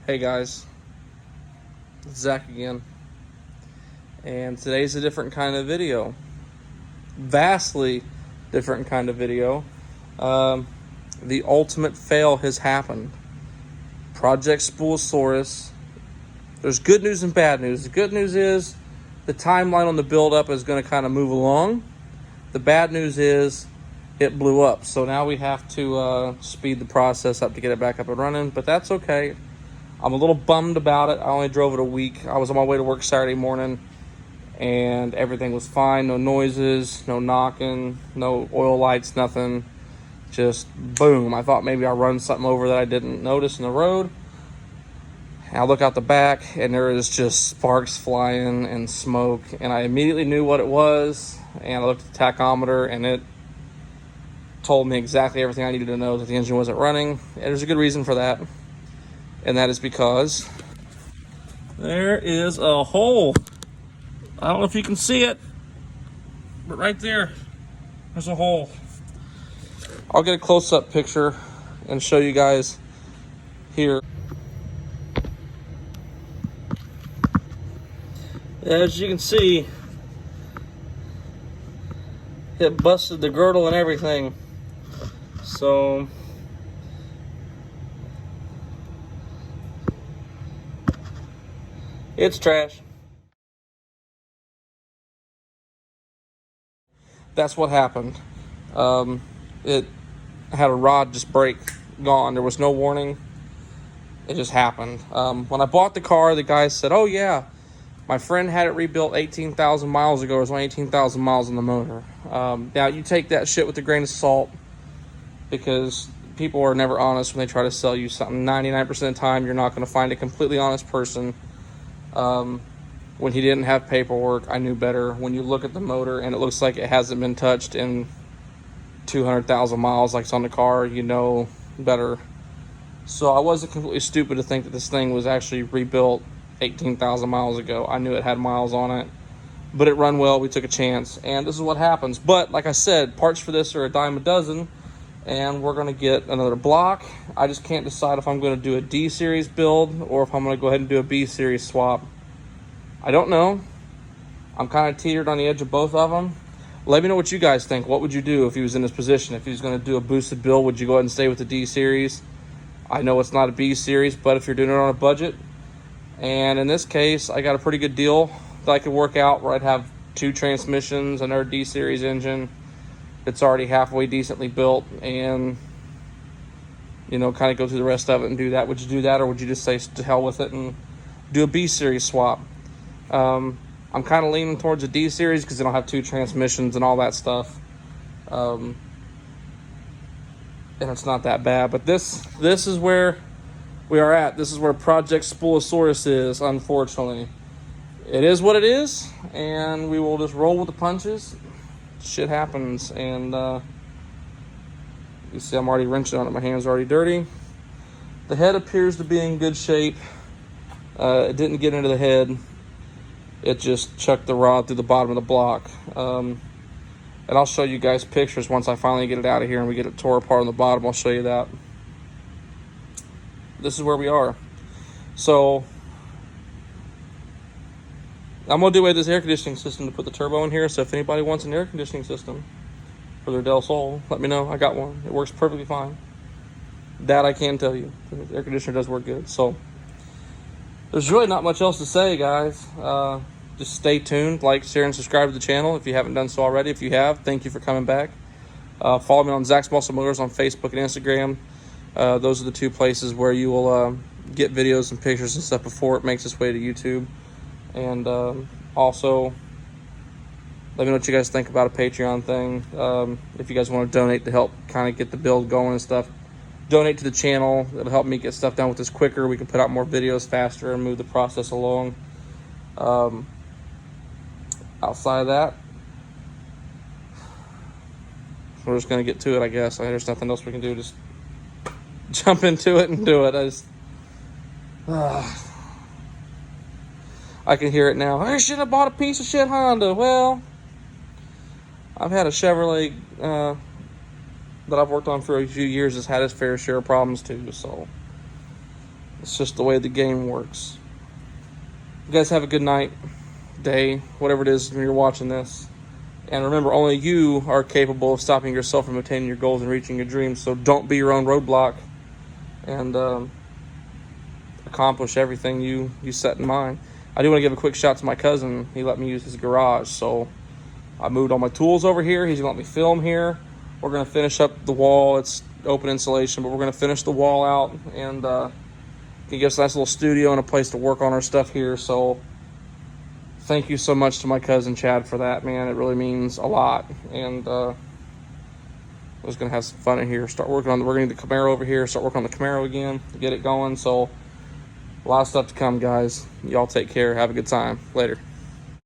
Hey guys, it's Zach again, and today's a different kind of video. Vastly different kind of video. The ultimate fail has happened. Project Spoolosaurus. There's good news and bad news. The good news is the timeline on the build-up is going to kind of move along. The bad news is it blew up, so now we have to speed the process up to get it back up and running, but that's okay. I'm a little bummed about it. I only drove it a week. I was on my way to work Saturday morning, and everything was fine. No noises, no knocking, no oil lights, nothing. Just boom. I thought maybe I run something over that I didn't notice in the road. And I look out the back, and there is just sparks flying and smoke, and I immediately knew what it was, and I looked at the tachometer, and it told me exactly everything I needed to know that the engine wasn't running. And there's a good reason for that. And that is because there is a hole. I don't know if you can see it, but right there's a hole. I'll get a close-up picture and show you guys here. As you can see, it busted the girdle and everything. So it's trash. That's what happened. It had a rod just break, gone. There was no warning. It just happened. When I bought the car, the guy said, "Oh yeah, my friend had it rebuilt 18,000 miles ago. There's only 18,000 miles on the motor." Now you take that shit with a grain of salt, because people are never honest when they try to sell you something. 99% of the time, you're not going to find a completely honest person. When he didn't have paperwork, I knew better. When you look at the motor and it looks like it hasn't been touched in 200,000 miles like it's on the car, you know better. So I wasn't completely stupid to think that this thing was actually rebuilt 18,000 miles ago. I knew it had miles on it, but it run well. We took a chance, and this is what happens. But like I said, parts for this are a dime a dozen, and we're going to get another block. I just can't decide if I'm going to do a D series build or if I'm going to go ahead and do a B series swap. I don't know. I'm kind of teetered on the edge of both of them. Let me know what you guys think. What would you do if he was in this position? If he was going to do a boosted build, would you go ahead and stay with the D series? I know it's not a B series, but if you're doing it on a budget, and in this case, I got a pretty good deal that I could work out where I'd have 2 transmissions, another D series engine that's already halfway decently built, and you know, kind of go through the rest of it and do that. Would you do that, or would you just say to hell with it and do a B series swap? I'm kind of leaning towards a D series because they don't have 2 transmissions and all that stuff, and it's not that bad. But this is where we are at. This is where Project Spoolosaurus is. Unfortunately, it is what it is, and we will just roll with the punches. Shit happens, and you see I'm already wrenching on it. My hands are already dirty. The head appears to be in good shape. It didn't get into the head. It just chucked the rod through the bottom of the block. And I'll show you guys pictures once I finally get it out of here and we get it tore apart on the bottom. I'll show you that. This is where we are. So I'm going to do away with this air conditioning system to put the turbo in here. So if anybody wants an air conditioning system for their Del Sol, let me know. I got one. It works perfectly fine. That I can tell you. The air conditioner does work good. So there's really not much else to say, guys. Just stay tuned, like, share, and subscribe to the channel if you haven't done so already. If you have, thank you for coming back. Follow me on Zach's Muscle Motors on Facebook and Instagram. Those are the 2 places where you will get videos and pictures and stuff before it makes its way to YouTube. And also, let me know what you guys think about a Patreon thing. If you guys want to donate to help kind of get the build going and stuff, donate to the channel. It'll help me get stuff done with this quicker. We can put out more videos faster and move the process along. Outside of that, we're just going to get to it, I guess. There's nothing else we can do. Just jump into it and do it. I can hear it now. I should have bought a piece of shit Honda. Well, I've had a Chevrolet that I've worked on for a few years has had its fair share of problems too. So It's just the way the game works. You guys have a good night, day, whatever it is when you're watching this. And remember, only you are capable of stopping yourself from attaining your goals and reaching your dreams. So don't be your own roadblock, and accomplish everything you set in mind. I do want to give a quick shout to my cousin. He let me use his garage, so I moved all my tools over here. He's gonna let me film here. We're gonna finish up the wall. It's open insulation, but we're gonna finish the wall out, and he gives us a nice little studio and a place to work on our stuff here. So thank you so much to my cousin Chad for that, man. It really means a lot. And I was gonna have some fun in here. We're gonna get the Camaro over here. Start working on the Camaro again to get it going. So a lot of stuff to come, guys. Y'all take care. Have a good time. Later.